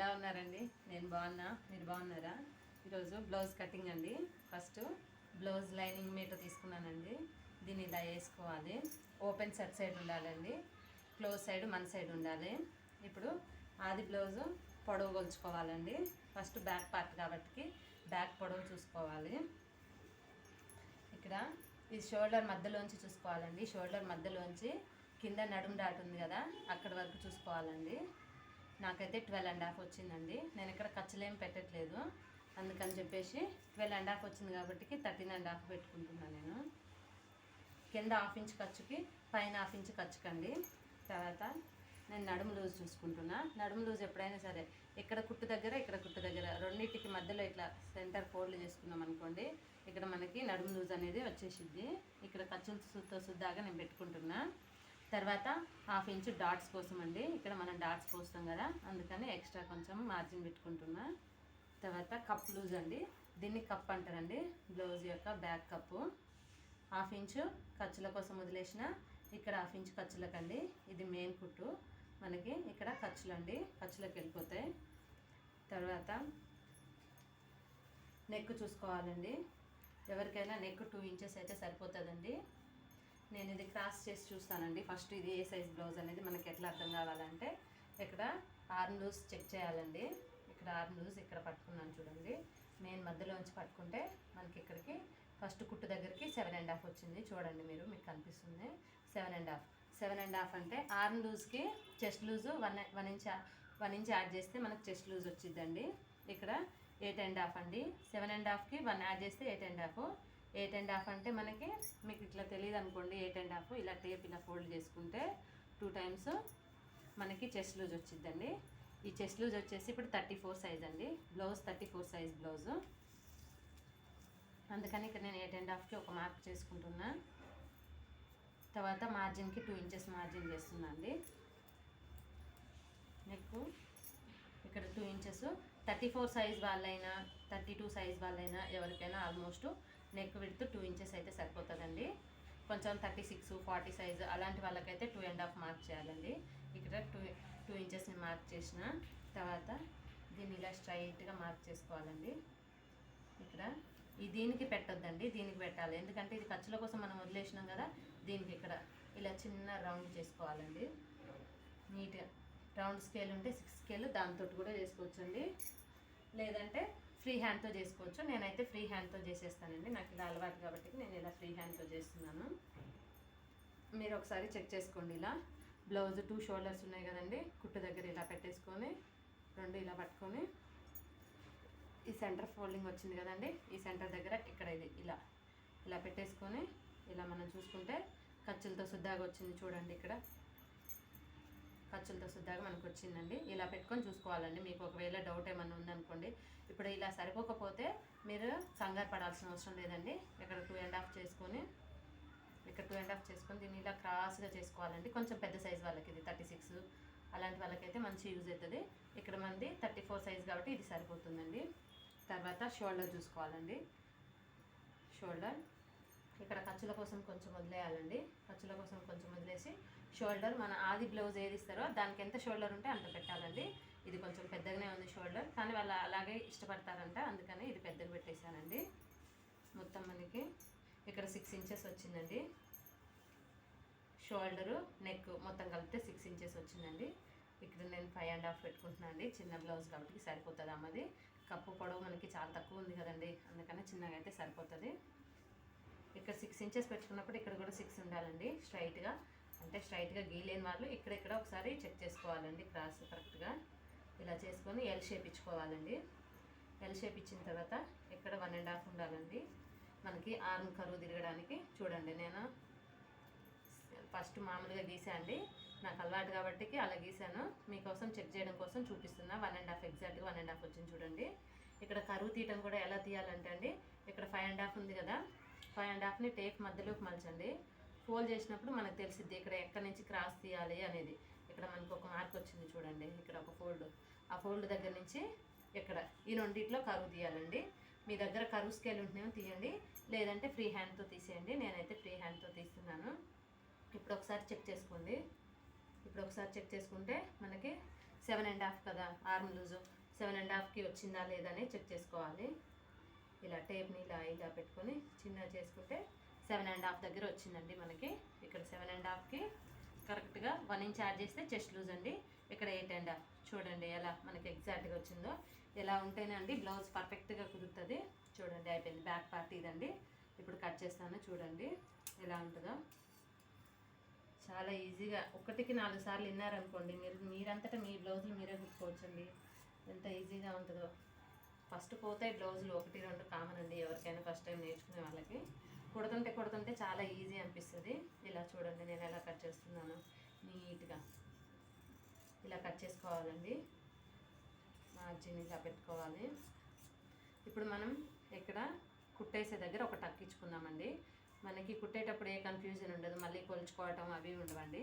ఎలా ఉన్నారండి? నేను బాగున్నా, మీరు బాగున్నారా? ఈరోజు బ్లౌజ్ కటింగ్ అండి. ఫస్ట్ బ్లౌజ్ లైనింగ్ మీటర్ తీసుకున్నానండి. దీన్ని ఇలా వేసుకోవాలి. ఓపెన్ సెట్ సైడ్ ఉండాలండి, క్లోజ్ సైడ్ మన సైడ్ ఉండాలి. ఇప్పుడు ఆది బ్లౌజు పొడవు కొలుచుకోవాలండి. ఫస్ట్ బ్యాక్ పార్ట్ కాబట్టి బ్యాక్ పొడవు చూసుకోవాలి. ఇక్కడ ఈ షోల్డర్ మధ్యలోంచి చూసుకోవాలండి. షోల్డర్ మధ్యలోంచి కింద నడుము డాట్ ఉంది కదా, అక్కడి వరకు చూసుకోవాలండి. నాకైతే 12.5 వచ్చిందండి. నేను ఇక్కడ ఖర్చులేం పెట్టట్లేదు, అందుకని చెప్పేసి 12.5 వచ్చింది కాబట్టి 13.5 పెట్టుకుంటున్నాను నేను. కింద 1/2 ఇంచ్ ఖర్చుకి పైన 1/2 ఇంచ్ ఖర్చుకండి. తర్వాత నేను నడుము లూజ్ చూసుకుంటున్నా. నడుము లూజ్ ఎప్పుడైనా సరే ఇక్కడ కుట్టు దగ్గర ఇక్కడ కుట్టు దగ్గర రెండింటికి మధ్యలో ఇట్లా సెంటర్ ఫోల్డ్ చేసుకున్నాం అనుకోండి, ఇక్కడ మనకి నడుము లూజ్ అనేది వచ్చేసిద్ది. ఇక్కడ ఖర్చులతో సుద్దాగా నేను పెట్టుకుంటున్నా. తర్వాత 1/2 ఇంచ్ డాట్స్ కోసం అండి. ఇక్కడ మనం డాట్స్ పోస్తాం కదా, అందుకని ఎక్స్ట్రా కొంచెం మార్జిన్ పెట్టుకుంటున్నా. తర్వాత కప్ లూజ్ అండి, దీన్ని కప్ అంటారండి, బ్లౌజ్ యొక్క బ్యాక్ కప్పు. 1/2 ఇంచ్ ఖర్చుల కోసం వదిలేసిన, ఇక్కడ 1/2 ఇంచ్ ఖర్చులకండి. ఇది మెయిన్ కుట్టు మనకి, ఇక్కడ ఖర్చులు అండి, ఖర్చులకు వెళ్ళిపోతాయి. తర్వాత నెక్ చూసుకోవాలండి. ఎవరికైనా నెక్ 2 ఇంచెస్ అయితే సరిపోతుందండి. నేను ఇది క్రాస్ చేసి చూస్తానండి. ఫస్ట్ ఇది ఏ సైజ్ బ్లౌజ్ అనేది మనకి ఎట్లా అర్థం కావాలంటే, ఇక్కడ ఆర్మ్ లూజ్ చెక్ చేయాలండి. ఇక్కడ ఆర్మ్ లూజ్ ఇక్కడ పట్టుకున్నాను చూడండి. మెయిన్ మధ్యలోంచి పట్టుకుంటే మనకి ఇక్కడికి ఫస్ట్ కుట్టు దగ్గరికి 7.5 వచ్చింది. చూడండి మీరు, మీకు కనిపిస్తుంది 7.5 అంటే ఆర్మ్ లూజ్కి చెస్ట్ లూజు 1 ఇంచ్ యాడ్ చేస్తే మనకు చెస్ట్ లూజ్ వచ్చిందండి. ఇక్కడ 8.5 అండి. 7.5కి 1 యాడ్ చేస్తే 8.5. 8.5 అంటే మనకి, మీకు ఇట్లా తెలియదు అనుకోండి, 8.5 ఇలా టేప్ ఇలా ఫోల్డ్ చేసుకుంటే 2 టైమ్స్ మనకి చెస్ట్ లూజ్ వచ్చిందండి. ఈ చెస్ట్ లూజ్ వచ్చేసి ఇప్పుడు 34 సైజ్ అండి. బ్లౌజ్ 34 సైజ్ బ్లౌజు, అందుకని ఇక్కడ నేను 8.5కి ఒక మార్క్ చేసుకుంటున్నా. తర్వాత మార్జిన్కి 2 ఇంచెస్ మార్జిన్ చేస్తున్నా అండి. నెక్ ఇక్కడ 2 ఇంచెస్. 34 సైజ్ వాళ్ళైనా 32 సైజ్ వాళ్ళైనా ఎవరికైనా ఆల్మోస్ట్ నెక్ విడ్త్ 2 ఇంచెస్ అయితే సరిపోతుందండి. కొంచెం 36, 40 సైజు అలాంటి వాళ్ళకైతే 2.5 మార్క్ చేయాలండి. ఇక్కడ 2 ఇంచెస్ని మార్క్ చేసిన తర్వాత దీన్ని ఇలా స్ట్రైట్గా మార్క్ చేసుకోవాలండి. ఇక్కడ దీనికి పెట్టొద్దండి, దీనికి పెట్టాలి, ఎందుకంటే ఇది ఖర్చుల కోసం మనం వదిలేసినాం కదా. దీనికి ఇక్కడ ఇలా చిన్న రౌండ్ చేసుకోవాలండి. నీట్గా రౌండ్ స్కేల్ ఉంటే 6 స్కేల్ దాంతో కూడా చేసుకోవచ్చండి, లేదంటే ఫ్రీ హ్యాండ్తో చేసుకోవచ్చు. నేనైతే ఫ్రీ హ్యాండ్తో చేసేస్తానండి, నాకు ఇలా అలవాటు కాబట్టి నేను ఇలా ఫ్రీ హ్యాండ్తో చేస్తున్నాను. మీరు ఒకసారి చెక్ చేసుకోండి. ఇలా బ్లౌజ్ 2 షోల్డర్స్ ఉన్నాయి కదండి, కుట్టు దగ్గర ఇలా పెట్టేసుకొని 2 ఇలా పట్టుకొని, ఈ సెంటర్ ఫోల్డింగ్ వచ్చింది కదండి, ఈ సెంటర్ దగ్గర ఇక్కడ ఇది ఇలా ఇలా పెట్టేసుకొని ఇలా మనం చూసుకుంటే ఖర్చులతో సుద్దాగా వచ్చింది చూడండి. ఇక్కడ ఖర్చులతో సుద్దాగా మనకు వచ్చిందండి. ఇలా పెట్టుకొని చూసుకోవాలండి. మీకు ఒకవేళ డౌట్ ఏమన్నా ఉందనుకోండి, ఇప్పుడు ఇలా సరిపోకపోతే మీరు కంగారు పడాల్సిన అవసరం లేదండి. ఇక్కడ 2.5 చేసుకొని, ఇక్కడ 2.5 చేసుకొని దీన్ని ఇలా క్రాస్గా చేసుకోవాలండి. కొంచెం పెద్ద సైజ్ వాళ్ళకి ఇది 36 అలాంటి వాళ్ళకైతే మంచి యూజ్ అవుతుంది. ఇక్కడ మనది 34 సైజ్ కాబట్టి ఇది సరిపోతుందండి. తర్వాత షోల్డర్ చూసుకోవాలండి. షోల్డర్ ఇక్కడ ఖర్చుల కోసం కొంచెం వదిలేయాలండి. ఖర్చుల కోసం కొంచెం వదిలేసి షోల్డర్ మన ఆది బ్లౌజ్ ఏది ఇస్తారో దానికి ఎంత షోల్డర్ ఉంటే అంత పెట్టాలండి. ఇది కొంచెం పెద్దగానే ఉంది షోల్డర్, కానీ వాళ్ళు అలాగే ఇష్టపడతారంట, అందుకని ఇది పెద్దగా పెట్టేశానండి. మొత్తం మనకి ఇక్కడ 6 ఇంచెస్ వచ్చిందండి. షోల్డరు నెక్ మొత్తం కలిపితే 6 ఇంచెస్ వచ్చిందండి. ఇక్కడ నేను 5.5 పెట్టుకుంటున్నాను అండి. చిన్న బ్లౌజ్ కాబట్టి సరిపోతుంది. అమ్మది కప్పు పొడవు మనకి చాలా తక్కువ ఉంది కదండి, అందుకని చిన్నగా అయితే సరిపోతుంది. ఇక్కడ 6 ఇంచెస్ పెట్టుకున్నప్పుడు ఇక్కడ కూడా 6 ఉండాలండి. స్ట్రైట్గా అంటే స్ట్రైట్గా గీలేని వాళ్ళు ఇక్కడ ఒకసారి చెక్ చేసుకోవాలండి. క్రాస్ కరెక్ట్గా ఇలా చేసుకొని ఎల్ షేప్ ఇచ్చుకోవాలండి. ఎల్ షేప్ ఇచ్చిన తర్వాత ఇక్కడ 1.5 ఉండాలండి మనకి ఆర్మ్ కరువు తిరగడానికి. చూడండి, నేను ఫస్ట్ మామూలుగా గీసా అండి, నాకు అలవాటు కాబట్టి అలా గీసాను. మీకోసం చెక్ చేయడం కోసం చూపిస్తున్నా. 1.5 ఎగ్జాక్ట్గా 1.5 వచ్చింది చూడండి. ఇక్కడ కరువు తీయటం కూడా ఎలా తీయాలంటే అండి, ఇక్కడ 5.5 ఉంది కదా, 5.5ని టేప్ మధ్యలోకి మలచండి. ఫోల్డ్ చేసినప్పుడు మనకు తెలిసిద్ది ఇక్కడ ఎక్కడి నుంచి క్రాస్ తీయాలి అనేది. ఇక్కడ మనకు ఒక మార్క్ వచ్చింది చూడండి, ఇక్కడ ఒక ఫోల్డ్, ఆ ఫోల్డ్ దగ్గర నుంచి ఇక్కడ ఈ రెండిట్లో కరువు తీయాలండి. మీ దగ్గర కరువు స్కేల్ ఉంటేనేమో తీయండి, లేదంటే ఫ్రీ హ్యాండ్తో తీసేయండి. నేనైతే ఫ్రీ హ్యాండ్తో తీస్తున్నాను. ఇప్పుడు ఒకసారి చెక్ చేసుకోండి. ఇప్పుడు ఒకసారి చెక్ చేసుకుంటే మనకి 7.5 కదా ఆర్మ్ లూజు, 7.5కి వచ్చిందా లేదా అని చెక్ చేసుకోవాలి. ఇలా టేప్ని ఇలా పెట్టుకొని చిన్నగా చేసుకుంటే 7.5 దగ్గర వచ్చిందండి మనకి. ఇక్కడ 7.5కి కరెక్ట్గా 1 ఇంచ్ యాడ్ చేస్తే చెస్ట్ లూజ్ అండి. ఇక్కడ 8.5 చూడండి ఎలా మనకి ఎగ్జాక్ట్గా వచ్చిందో. ఎలా ఉంటేనే అండి బ్లౌజ్ పర్ఫెక్ట్గా కుదురుతుంది. చూడండి అయిపోయింది. బ్యాక్ పార్ట్ ఇదండి. ఇప్పుడు కట్ చేస్తాను చూడండి ఎలా ఉంటుందో. చాలా ఈజీగా 1కి 4 సార్లు విన్నారనుకోండి మీరంతటా మీ బ్లౌజులు మీరే కుట్టుకోవచ్చండి. ఎంత ఈజీగా ఉంటుందో. ఫస్ట్ పోతాయి బ్లౌజులు 1, 2 కామన్ అండి ఎవరికైనా ఫస్ట్ టైం నేర్చుకునే వాళ్ళకి. కుడుతుంటే చాలా ఈజీ అనిపిస్తుంది. ఇలా చూడండి నేను ఎలా కట్ చేస్తున్నాను. నీట్గా ఇలా కట్ చేసుకోవాలండి. మార్జిన్ ఇలా పెట్టుకోవాలి. ఇప్పుడు మనం ఇక్కడ కుట్టేసే దగ్గర ఒక టక్ ఇచ్చుకుందామండి. మనకి కుట్టేటప్పుడు ఏ కన్ఫ్యూజన్ ఉండదు, మళ్ళీ కొలుచుకోవటం అవి ఉండవండి.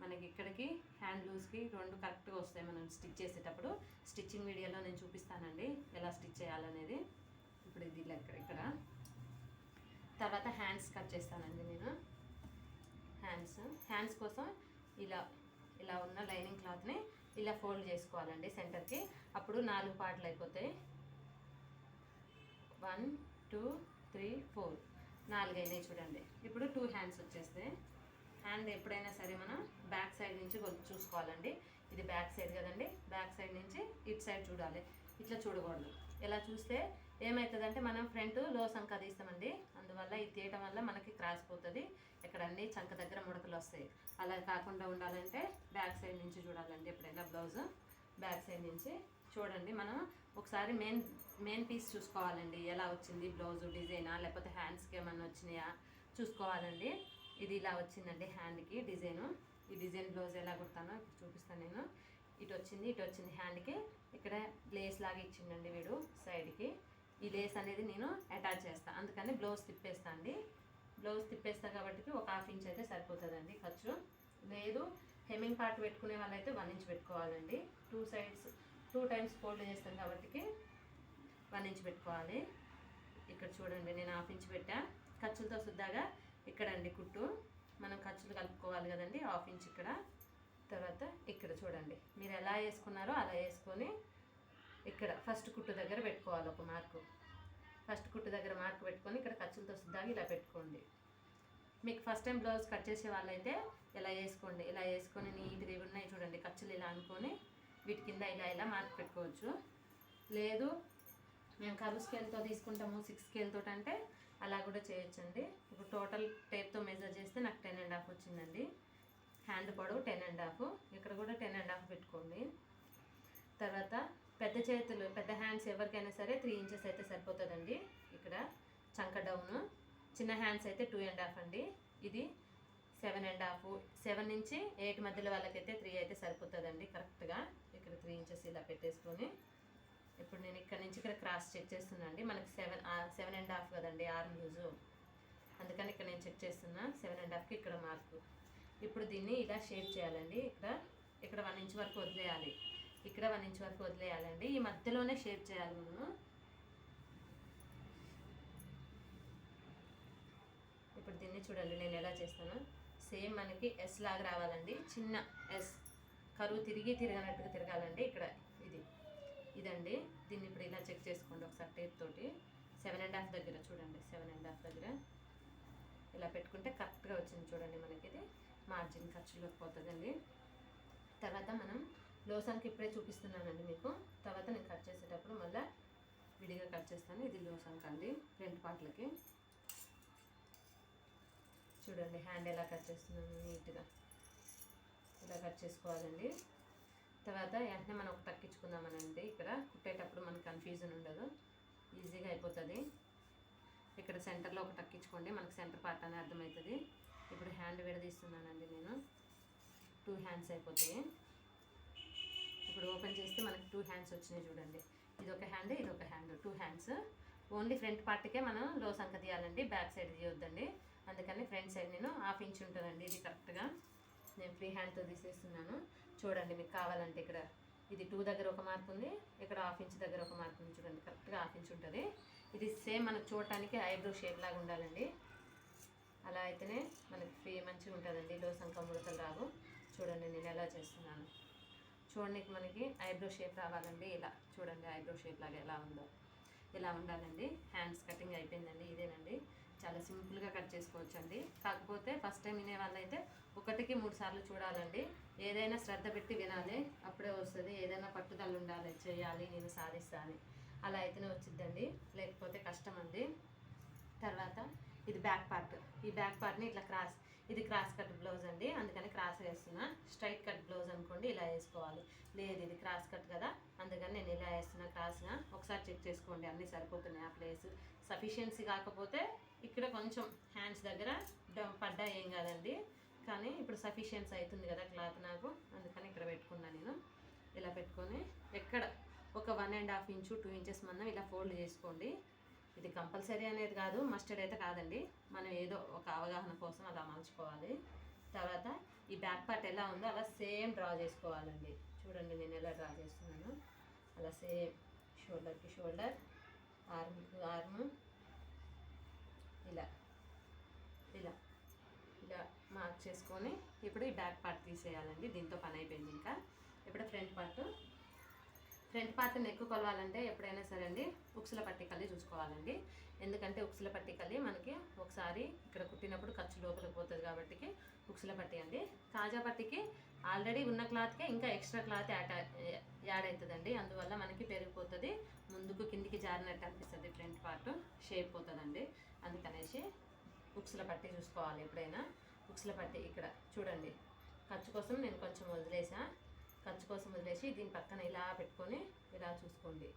మనకి ఇక్కడికి హ్యాండ్ లూజ్కి 2 కరెక్ట్గా వస్తాయి మనం స్టిచ్ చేసేటప్పుడు. స్టిచ్చింగ్ వీడియోలో నేను చూపిస్తానండి ఎలా స్టిచ్ చేయాలనేది. ఇప్పుడు ఇది ఇక్కడ తర్వాత హ్యాండ్స్ కట్ చేస్తానండి నేను. హ్యాండ్స్ కోసం ఇలా ఉన్న లైనింగ్ క్లాత్ని ఇలా ఫోల్డ్ చేసుకోవాలండి సెంటర్కి. అప్పుడు 4 పార్ట్లు అయిపోతాయి. 1 2 3 4 4 అయినాయి చూడండి. ఇప్పుడు 2 హ్యాండ్స్ వచ్చేస్తాయి. హ్యాండ్ ఎప్పుడైనా సరే మనం బ్యాక్ సైడ్ నుంచి చూసుకోవాలండి. ఇది బ్యాక్ సైడ్ కదండి. బ్యాక్ సైడ్ నుంచి ఇటు సైడ్ చూడాలి, ఇట్లా చూడకూడదు. ఇలా చూస్తే ఏమవుతుందంటే మనం ఫ్రంట్ లో సంక తీస్తామండి. అందువల్ల ఇది తీయటం వల్ల మనకి క్రాస్ పోతుంది. ఇక్కడ అన్ని చంక దగ్గర ముడతలు వస్తాయి. అలా కాకుండా ఉండాలంటే బ్యాక్ సైడ్ నుంచి చూడాలండి. ఎప్పుడైనా బ్లౌజ్ బ్యాక్ సైడ్ నుంచి చూడండి. మనం ఒకసారి మెయిన్ పీస్ చూసుకోవాలండి. ఎలా వచ్చింది బ్లౌజు, డిజైనా లేకపోతే హ్యాండ్స్కి ఏమన్నా వచ్చినాయా చూసుకోవాలండి. ఇది ఇలా వచ్చిందండి హ్యాండ్కి డిజైను. ఈ డిజైన్ బ్లౌజ్ ఎలా కుడతానో ఇప్పుడు చూపిస్తాను నేను. ఇటు వచ్చింది హ్యాండ్కి. ఇక్కడ లేస్ లాగా ఇచ్చిండండి వీడు సైడ్కి. ఈ లేస్ అనేది నేను అటాచ్ చేస్తాను, అందుకని బ్లౌజ్ తిప్పేస్తా అండి. బ్లౌజ్ తిప్పేస్తా కాబట్టి ఒక 1/2 ఇంచ్ అయితే సరిపోతుందండి ఖర్చు. లేదు హెమ్మింగ్ పార్ట్ పెట్టుకునే వాళ్ళైతే 1 ఇంచ్ పెట్టుకోవాలండి. 2 సైడ్స్ 2 టైమ్స్ ఫోల్డ్ చేస్తాం కాబట్టి 1 ఇంచ్ పెట్టుకోవాలి. ఇక్కడ చూడండి నేను 1/2 ఇంచ్ పెట్టా. ఖర్చులతో శుద్ధాగా ఇక్కడ అండి కుట్టు మనం ఖర్చులు కలుపుకోవాలి కదండి. 1/2 ఇంచ్ ఇక్కడ. తర్వాత ఇక్కడ చూడండి మీరు ఎలా వేసుకున్నారో అలా వేసుకొని ఇక్కడ ఫస్ట్ కుట్టు దగ్గర పెట్టుకోవాలి ఒక మార్కు. ఫస్ట్ కుట్టు దగ్గర మార్కు పెట్టుకొని ఇక్కడ ఖర్చులతో శుద్ధాగా ఇలా పెట్టుకోండి. మీకు ఫస్ట్ టైం బ్లౌజ్ కట్ చేసే వాళ్ళైతే ఇలా వేసుకోండి. ఇలా వేసుకొని నీట్గా ఇవి ఉన్నాయి చూడండి ఖర్చులు ఇలా అనుకొని వీటి కింద ఇలా మార్క్ పెట్టుకోవచ్చు. లేదు మేము కరువు స్కేల్తో తీసుకుంటాము 6 స్కేల్ తోటి అంటే అలా కూడా చేయొచ్చండి. ఇప్పుడు టోటల్ టేప్తో మెజర్ చేస్తే నాకు 10.5 వచ్చిందండి. హ్యాండ్ పొడవు 10.5, ఇక్కడ కూడా 10.5 పెట్టుకోండి. తర్వాత పెద్ద హ్యాండ్స్ ఎవరికైనా సరే 3 ఇంచెస్ అయితే సరిపోతుందండి. ఇక్కడ చంక డౌను. చిన్న హ్యాండ్స్ అయితే 2.5 అండి. ఇది 7.5. 7 నుంచి 8 మధ్యలో వాళ్ళకైతే 3 అయితే సరిపోతుందండి కరెక్ట్గా. ఇక్కడ 3 ఇంచెస్ ఇలా పెట్టేసుకొని ఇప్పుడు నేను ఇక్కడ నుంచి ఇక్కడ క్రాస్ చెక్ చేస్తున్నా అండి. మనకి 7.5 కదండి ఆర్మ్ లూజు, అందుకని ఇక్కడ నేను చెక్ చేస్తున్నా. 7.5కి ఇక్కడ మార్కు. ఇప్పుడు దీన్ని ఇలా షేప్ చేయాలండి. ఇక్కడ 1 ఇంచ్ వరకు వదిలేయాలి. ఇక్కడ 1 ఇంచ్ వరకు వదిలేయాలండి. ఈ మధ్యలోనే షేప్ చేయాలి మనము. ఇప్పుడు దీన్ని చూడండి నేను ఎలా చేస్తాను. సేమ్ మనకి ఎస్ లాగా రావాలండి. చిన్న ఎస్ కరువు తిరగనట్టుగా తిరగాలండి. ఇక్కడ ఇదండి. దీన్ని ఇప్పుడు ఇలా చెక్ చేసుకోండి ఒకసారి టేప్ తోటి. 7.5 దగ్గర చూడండి. 7.5 దగ్గర ఇలా పెట్టుకుంటే కరెక్ట్గా వచ్చింది చూడండి. మనకి ఇది మార్జిన్ ఖర్చులోకి పోతుందండి. తర్వాత మనం లోసానికి ఇప్పుడే చూపిస్తున్నానండి మీకు. తర్వాత నేను కట్ చేసేటప్పుడు మళ్ళీ విడిగా కట్ చేస్తాను. ఇది లోసానికి అండి 2 పార్ట్లకి. చూడండి హ్యాండ్ ఎలా కట్ చేస్తున్నాను నీట్గా ఇలా కట్ చేసుకోవాలండి. తర్వాత వెంటనే మనం ఒక తక్కించుకుందామనండి. ఇక్కడ కుట్టేటప్పుడు మనకు కన్ఫ్యూజన్ ఉండదు, ఈజీగా అయిపోతుంది. ఇక్కడ సెంటర్లో ఒక తక్కించుకోండి, మనకు సెంటర్ పార్ట్ అని అర్థమవుతుంది. ఇప్పుడు హ్యాండ్ విడదీస్తున్నానండి నేను. 2 హ్యాండ్స్ అయిపోతాయి. ఇప్పుడు ఓపెన్ చేస్తే మనకి 2 హ్యాండ్స్ వచ్చినాయి చూడండి. ఇదొక హ్యాండ్, ఇదొక హ్యాండ్, 2 హ్యాండ్స్. ఓన్లీ ఫ్రంట్ పార్ట్కే మనం లో సంక తీయాలండి, బ్యాక్ సైడ్ తీయొద్దండి. అందుకని ఫ్రంట్ సైడ్ నేను 1/2 ఇంచ్ ఉంటుందండి. ఇది కరెక్ట్గా నేను ఫ్రీ హ్యాండ్తో తీసేస్తున్నాను. చూడండి మీకు కావాలంటే ఇక్కడ ఇది 2 దగ్గర ఒక మార్క్ ఉంది, ఇక్కడ 1/2 ఇంచ్ దగ్గర ఒక మార్క్ ఉంది చూడండి. కరెక్ట్గా 1/2 ఇంచ్ ఉంటుంది. ఇది సేమ్ మనకు చూడటానికి ఐబ్రో షేప్ లాగా ఉండాలండి. అలా అయితేనే మనకి ఫ్రీ మంచిగా ఉంటుందండి. లో సంక ముడతలు రావు. చూడండి నేను ఎలా చేస్తున్నాను. చూడండి మనకి ఐబ్రో షేప్ రావాలండి. ఇలా చూడండి ఐబ్రో షేప్ లాగా ఎలా ఉందో ఇలా ఉండాలండి. హ్యాండ్స్ కటింగ్ అయిపోయిందండి. ఇదేనండి, చాలా సింపుల్గా కట్ చేసుకోవచ్చు అండి. కాకపోతే ఫస్ట్ టైం వినే వాళ్ళైతే 1కి 3 సార్లు చూడాలండి. ఏదైనా శ్రద్ధ పెట్టి వినాలి, అప్పుడే వస్తుంది. ఏదైనా పట్టుదల ఉండాలి, చేయాలి, నేను సాధిస్తాను, అలా అయితేనే వచ్చిద్దండి, లేకపోతే కష్టం అండి. తర్వాత ఇది బ్యాక్ పార్ట్. ఈ బ్యాక్ పార్ట్ని ఇట్లా ఇది క్రాస్ కట్ బ్లౌజ్ అండి, అందుకని క్రాస్ వేస్తున్నా. స్ట్రైట్ కట్ బ్లౌజ్ అనుకోండి ఇలా వేసుకోవాలి. లేదు ఇది క్రాస్ కట్ కదా, అందుకని నేను ఇలా వేస్తున్నా క్రాస్గా. ఒకసారి చెక్ చేసుకోండి అన్నీ సరిపోతున్నాయి. ఆ ప్లేస్ సఫిషియన్సీ కాకపోతే ఇక్కడ కొంచెం హ్యాండ్స్ దగ్గర పడ్డా ఏం కాదండి, కానీ ఇప్పుడు సఫిషియన్సీ అవుతుంది కదా క్లాత్ నాకు, అందుకని ఇక్కడ పెట్టుకున్నాను నేను. ఇలా పెట్టుకొని ఎక్కడ ఒక 1.5 ఇంచు 2 ఇంచెస్ మందం ఇలా ఫోల్డ్ చేసుకోండి. ఇది కంపల్సరీ అనేది కాదు, మస్టర్డ్ అయితే కాదండి, మనం ఏదో ఒక అవగాహన కోసం అలా మలుచుకోవాలి. తర్వాత ఈ బ్యాక్ పార్ట్ ఎలా ఉందో అలా సేమ్ డ్రా చేసుకోవాలండి. చూడండి నేను ఎలా డ్రా చేస్తున్నాను, అలా సేమ్ షోల్డర్కి షోల్డర్, ఆర్మ్కి ఆర్మ్, ఇలా ఇలా ఇలా మార్క్ చేసుకొని ఇప్పుడు ఈ బ్యాక్ పార్ట్ తీసేయాలండి. దీంతో పని అయిపోయింది. ఇంకా ఇప్పుడు ఫ్రంట్ పార్ట్ నెక్ కొలవాలంటే ఎప్పుడైనా సరే అండి ఉక్సుల పట్టికల్లి చూసుకోవాలండి. ఎందుకంటే ఉక్సుల పట్టికల్లి మనకి ఒకసారి ఇక్కడ కుట్టినప్పుడు ఖర్చు లోపలికి పోతుంది కాబట్టి ఉక్సుల పట్టి అండి. కాజా పట్టికి ఆల్రెడీ ఉన్న క్లాత్కే ఇంకా ఎక్స్ట్రా క్లాత్ యాడ్ అవుతుందండి, అందువల్ల మనకి పెరిగిపోతుంది, ముందుకు కిందికి జారినట్టు అనిపిస్తుంది, ఫ్రంట్ పార్ట్ షేప్ పోతుందండి. అందుకనేసి ఉక్సుల పట్టి చూసుకోవాలి ఎప్పుడైనా. ఉక్సుల పట్టి ఇక్కడ చూడండి, ఖర్చు కోసం నేను కొంచెం వదిలేసి దీని పక్కన ఇలా పెట్టుకొని ఇలా చూసుకోండి.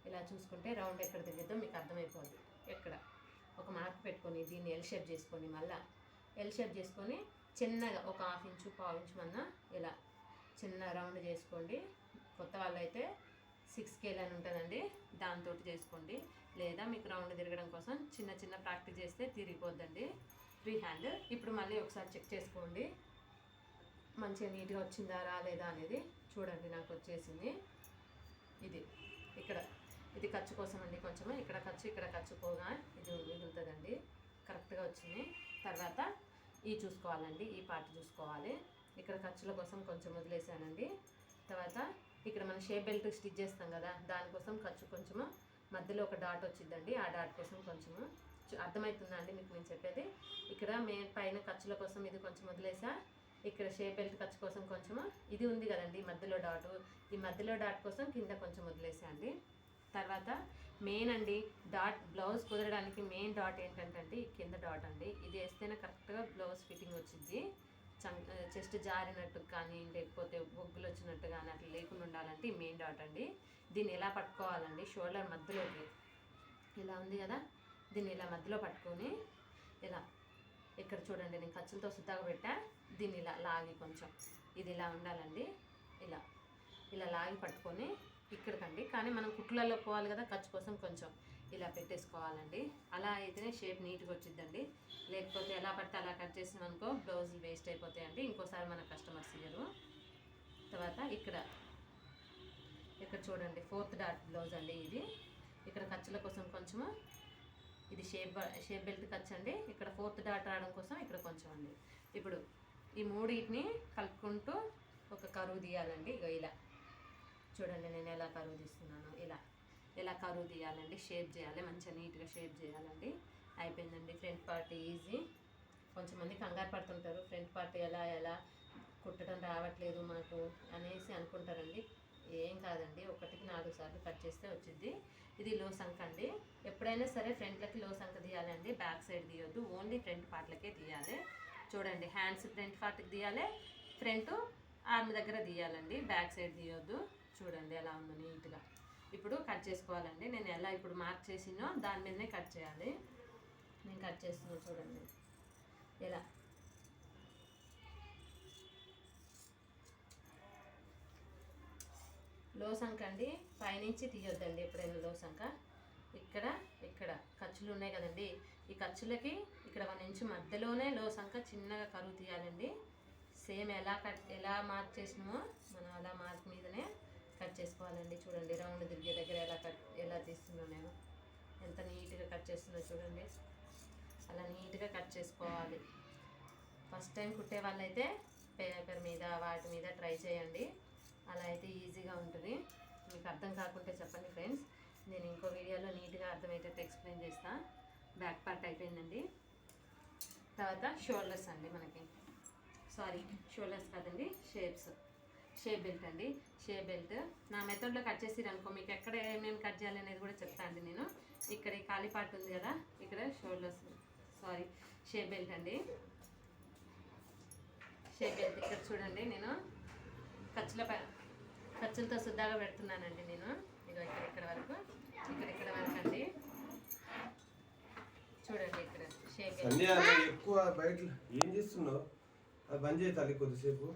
ఇలా చూసుకుంటే రౌండ్ ఎక్కడ తిరిగిద్దో మీకు అర్థమైపోద్ది. ఎక్కడ ఒక మార్క్ పెట్టుకొని దీన్ని ఎల్ షేప్ చేసుకొని, మళ్ళీ ఎల్ షేప్ చేసుకొని చిన్నగా ఒక 1/2 ఇంచు 1/4 ఇంచు మన్నా ఇలా చిన్న రౌండ్ చేసుకోండి. కొత్త వాళ్ళైతే 6 స్కేల్ అని ఉంటుందండి, దాంతో చేసుకోండి. లేదా మీకు రౌండ్ తిరగడం కోసం చిన్న ప్రాక్టీస్ చేస్తే తిరిగిపోద్దండి ఫ్రీ హ్యాండ్. ఇప్పుడు మళ్ళీ ఒకసారి చెక్ చేసుకోండి మంచిగా నీట్గా వచ్చిందా రాలేదా అనేది. చూడండి నాకు వచ్చేసింది. ఇది ఖర్చు కోసం అండి, కొంచెం ఇక్కడ ఖర్చు పోగా ఇది మిగులుతుందండి. కరెక్ట్గా వచ్చింది. తర్వాత చూసుకోవాలండి, ఈ పార్ట్ చూసుకోవాలి. ఇక్కడ ఖర్చుల కోసం కొంచెం వదిలేసానండి. తర్వాత ఇక్కడ మనం షేప్ బెల్ట్ స్టిచ్ చేస్తాం కదా, దానికోసం ఖర్చు కొంచెము మధ్యలో ఒక డాట్ వచ్చిందండి, ఆ డాట్ కోసం కొంచెము అర్థమవుతుందా అండి మీకు నేను చెప్పేది. ఇక్కడ పైన ఖర్చుల కోసం ఇది కొంచెం వదిలేసా, ఇక్కడ షేప్ బెల్ట్ ఖర్చు కోసం కొంచెము ఇది ఉంది కదండి మధ్యలో డాటు, ఈ మధ్యలో డాట్ కోసం కింద కొంచెం వదిలేసా అండి. తర్వాత మెయిన్ అండి డాట్, బ్లౌజ్ కుదరడానికి మెయిన్ డాట్ ఏంటంటే ఈ కింద డాట్ అండి. ఇది వేస్తేనే కరెక్ట్గా బ్లౌజ్ ఫిట్టింగ్ వచ్చింది. చెస్ట్ జారినట్టు కానీ లేకపోతే బొగ్గులు వచ్చినట్టు కానీ అట్లా లేకుండా ఉండాలంటే ఈ మెయిన్ డాట్ అండి. దీన్ని ఎలా పట్టుకోవాలండి, షోల్డర్ మధ్యలోకి ఇలా ఉంది కదా, దీన్ని ఇలా మధ్యలో పట్టుకొని ఇలా ఇక్కడ చూడండి నేను ఖర్చులతో సుద్దాగా పెట్టా, దీన్ని ఇలా లాగి కొంచెం ఇది ఇలా ఉండాలండి. ఇలా లాగి పట్టుకొని ఇక్కడికండి, కానీ మనం కుట్లలో పోవాలి కదా, ఖర్చు కోసం కొంచెం ఇలా పెట్టేసుకోవాలండి. అలా అయితేనే షేప్ నీట్గా వచ్చిద్దండి. లేకపోతే ఎలా పడితే అలా కట్ చేసినాం అనుకో బ్లౌజులు వేస్ట్ అయిపోతాయండి, ఇంకోసారి మన కస్టమర్స్ ఇయ్యరు. తర్వాత ఇక్కడ చూడండి 4th డాట్ బ్లౌజ్ అండి ఇది. ఇక్కడ ఖర్చుల కోసం కొంచెము ఇది షేప్ బెల్ట్ ఖర్చు అండి. ఇక్కడ 4th డాట్ రావడం కోసం ఇక్కడ కొంచెం అండి. ఇప్పుడు ఈ మూడింటిని కలుపుకుంటూ ఒక కరువు తీయాలండి. ఇలా చూడండి నేను ఎలా కరువు తీస్తున్నాను, ఇలా కరువు తీయాలండి, షేప్ చేయాలి, మంచిగా నీట్గా షేప్ చేయాలండి. అయిపోయిందండి ఫ్రంట్ పార్ట్ ఈజీ. కొంచెం మంది కంగారు పడుతుంటారు, ఫ్రంట్ పార్ట్ ఎలా కుట్టడం రావట్లేదు మాకు అనేసి అనుకుంటారండి. ఏం కాదండి, 1కి 4 సార్లు కట్ చేస్తే వచ్చింది. ఇది లో సంఖ అండి. ఎప్పుడైనా సరే ఫ్రంట్లకి లో సంఖ తీయాలండి, బ్యాక్ సైడ్ తీయొద్దు, ఓన్లీ ఫ్రంట్ పార్ట్లకే తీయాలి. చూడండి హ్యాండ్స్ ఫ్రంట్ పార్ట్కి తీయాలి, ఫ్రంట్ ఆర్మ్ దగ్గర తీయాలండి, బ్యాక్ సైడ్ తీయొద్దు. చూడండి ఎలా ఉందో నీట్గా. ఇప్పుడు కట్ చేసుకోవాలండి. నేను ఎలా ఇప్పుడు మార్క్ చేసినో దాని మీదనే కట్ చేయాలి. నేను కట్ చేస్తున్నాను చూడండి ఎలా. లో సంఖ అండి, పైనుంచి తీయొద్దండి ఎప్పుడైనా లో సంఖ. ఇక్కడ ఖర్చులు ఉన్నాయి కదండి, ఈ ఖర్చులకి ఇక్కడ 1 ఇంచు మధ్యలోనే లో సంఖ చిన్నగా కరువు తీయాలండి. సేమ్ ఎలా మార్క్ చేసినామో మనం అలా మార్క్ మీదనే కట్ చేసుకోవాలండి. చూడండి రౌండ్ తిరిగే దగ్గర ఎలా తీస్తున్నాను నేను, ఎంత నీట్గా కట్ చేస్తున్నా చూడండి. అలా నీట్గా కట్ చేసుకోవాలి. ఫస్ట్ టైం కుట్టే వాళ్ళైతే పేపర్ మీద వాటి మీద ట్రై చేయండి. అలా అయితే ఈజీగా ఉంటుంది. మీకు అర్థం కాకుంటే చెప్పండి ఫ్రెండ్స్, నేను ఇంకో వీడియోలో నీట్గా అర్థమయ్యేటట్టు ఎక్స్ప్లెయిన్ చేస్తాను. బ్యాక్ పార్ట్ అయిపోయిందండి. తర్వాత షోల్డర్స్ అండి, మనకి షోల్డర్స్ కాదండి, షేప్ బెల్ట్ అండి. షేప్ బెల్ట్ నా మెథడ్లో కట్ చేసిరు అనుకో, మీకు ఎక్కడ ఏమేమి కట్ చేయాలి అనేది కూడా చెప్తాను అండి నేను. ఇక్కడ ఈ ఖాళీ పార్ట్ ఉంది కదా, ఇక్కడ షేప్ బెల్ట్ అండి. షేప్ బెల్ట్ ఇక్కడ చూడండి, నేను ఖర్చులతో శుద్ధాగా పెడుతున్నానండి నేను. ఇక ఇక్కడ వరకు అండి, చూడండి ఇక్కడ షేప్ బెల్ట్. ఎక్కువ బయట ఏం చేస్తున్నావు? అది బంద్ చేయాలి కొద్దిసేపు.